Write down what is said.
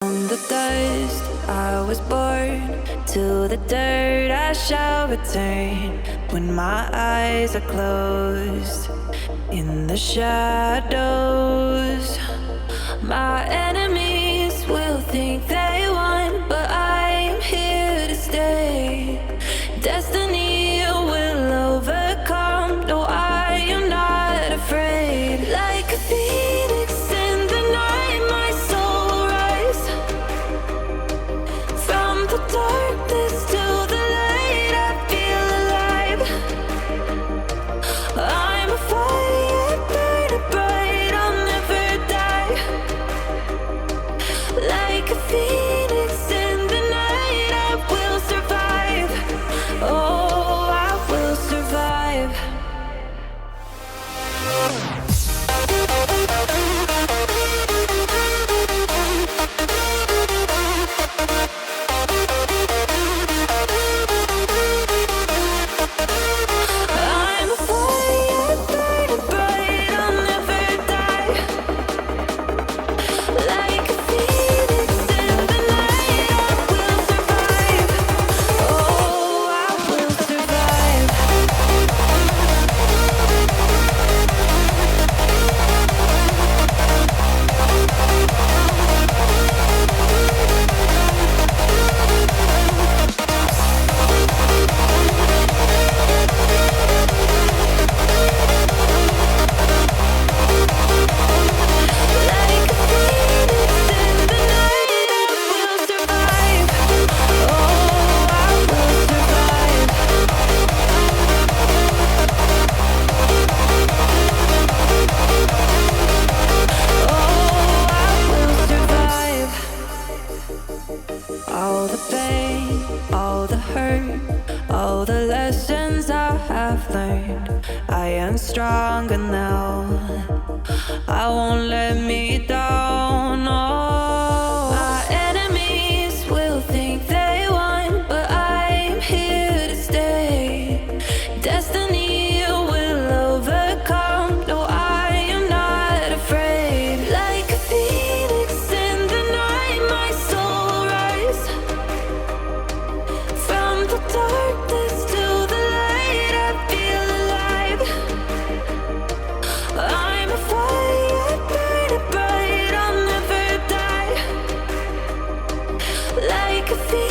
From the dust I was born, to the dirt I shall return. When my eyes are closed, in the shadows, my enemies will think they won, but I'm here to stay. Destiny will overcome. No, I am not afraid. Like a phoenix in the night, my soul rise. From the darkness to the light, I feel alive. I'm a fire burning bright, I'll never die. Like a phoenix in the night, I will survive. Oh, I will survive. I'm a fire burning bright, I'll never die. Like a phoenix in the night, I will survive. Oh, I will survive. Like a phoenix in the night, I will survive. Oh, I will survive. Oh, I will survive. All the pain, all the hurt, all the lessons I have learned, I am stronger now. I won't let me down. Oh, my enemies will think they won, but I'm here to stay. Destiny will overcome. No, I am not afraid. Like a phoenix in the night, my soul rise. From the darkness to the light, I feel alive. I'm a fire burning bright, I'll never die. Like a phoenix